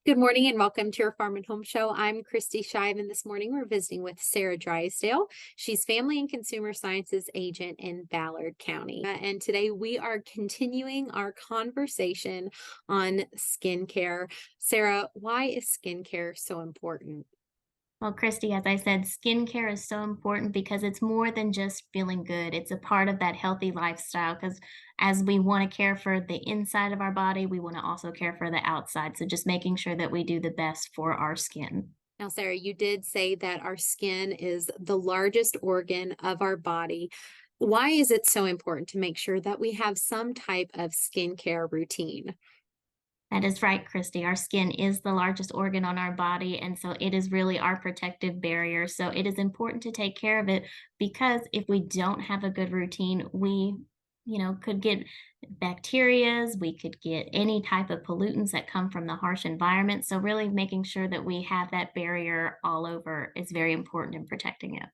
Good morning and welcome to your Farm and Home Show. I'm Kristi Shive, and this morning we're visiting with Sarah Drysdale. She's Family and Consumer Sciences Agent in Ballard County. And today we are continuing our conversation on skincare. Sarah, why is skincare so important? Well, Christy, as I said, skincare is so important because it's more than just feeling good. It's a part of that healthy lifestyle because as we want to care for the inside of our body, we want to also care for the outside. So just making sure that we do the best for our skin. Now, Sarah, you did say that our skin is the largest organ of our body. Why is it so important to make sure that we have some type of skincare routine? That is right, Christy. Our skin is the largest organ on our body, and so it is really our protective barrier. So it is important to take care of it because if we don't have a good routine, we could get bacterias, we could get any type of pollutants that come from the harsh environment. So really making sure that we have that barrier all over is very important in protecting it.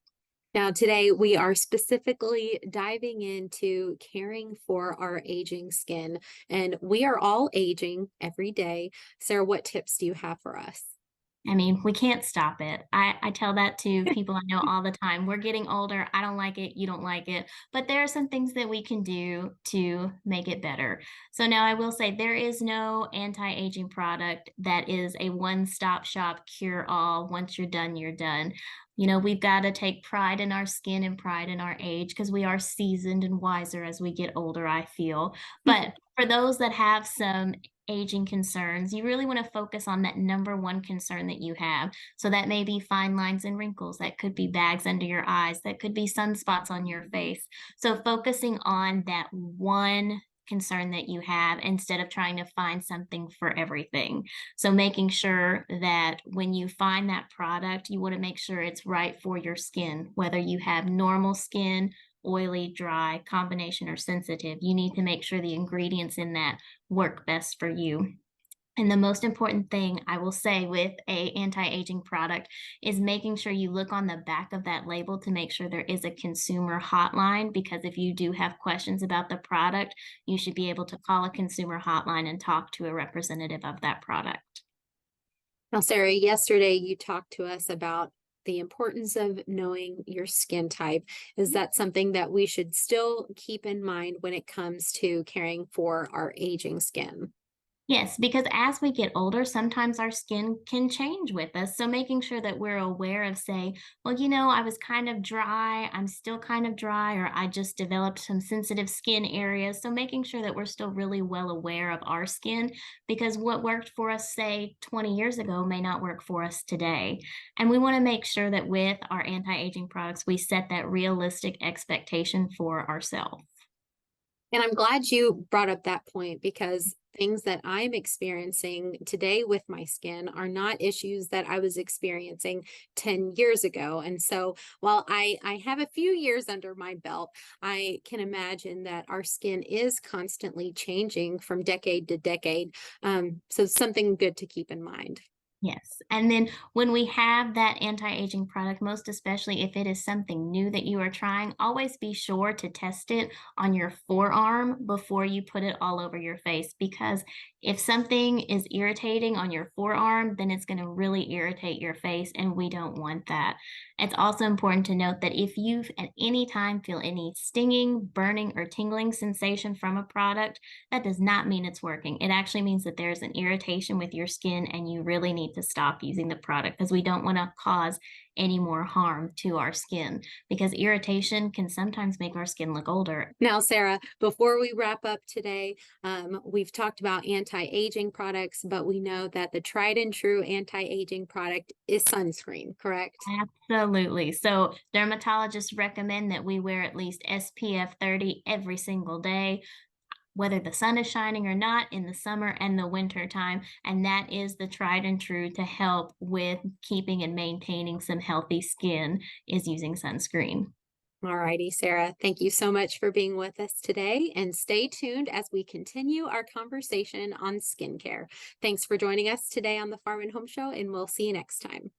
Now, today we are specifically diving into caring for our aging skin, and we are all aging every day. Sarah, what tips do you have for us? I mean, we can't stop it. I tell that to people I know all the time. We're getting older. I don't like it. You don't like it. But there are some things that we can do to make it better. So now I will say there is no anti aging product that is a one stop shop cure all. Once you're done, you're done. We've got to take pride in our skin and pride in our age because we are seasoned and wiser as we get older, I feel. But for those that have some aging concerns, you really want to focus on that number one concern that you have. So that may be fine lines and wrinkles, that could be bags under your eyes, that could be sunspots on your face. So focusing on that one concern that you have instead of trying to find something for everything. So making sure that when you find that product, you want to make sure it's right for your skin, whether you have normal skin, oily, dry, combination, or sensitive. You need to make sure the ingredients in that work best for you. And the most important thing I will say with a anti-aging product is making sure you look on the back of that label to make sure there is a consumer hotline, because if you do have questions about the product, you should be able to call a consumer hotline and talk to a representative of that product. Now, Sarah, yesterday you talked to us about the importance of knowing your skin type. Is that something that we should still keep in mind when it comes to caring for our aging skin? Yes, because as we get older, sometimes our skin can change with us. So making sure that we're aware of, say, well, I was kind of dry, I'm still kind of dry, or I just developed some sensitive skin areas. So making sure that we're still really well aware of our skin, because what worked for us, say, 20 years ago may not work for us today. And we want to make sure that with our anti-aging products, we set that realistic expectation for ourselves. And I'm glad you brought up that point because things that I'm experiencing today with my skin are not issues that I was experiencing 10 years ago. And so while I have a few years under my belt, I can imagine that our skin is constantly changing from decade to decade. So something good to keep in mind. Yes, and then when we have that anti-aging product, most especially if it is something new that you are trying, always be sure to test it on your forearm before you put it all over your face, because if something is irritating on your forearm, then it's gonna really irritate your face, and we don't want that. It's also important to note that if you at any time feel any stinging, burning, or tingling sensation from a product, that does not mean it's working. It actually means that there's an irritation with your skin and you really need to stop using the product because we don't want to cause any more harm to our skin, because irritation can sometimes make our skin look older. Now, Sarah, before we wrap up today, we've talked about anti-aging products, but we know that the tried and true anti-aging product is sunscreen, correct? Absolutely. So dermatologists recommend that we wear at least SPF 30 every single day, whether the sun is shining or not, in the summer and the winter time. And that is the tried and true to help with keeping and maintaining some healthy skin, is using sunscreen. All righty, Sarah. Thank you so much for being with us today, and stay tuned as we continue our conversation on skincare. Thanks for joining us today on the Farm and Home Show, and we'll see you next time.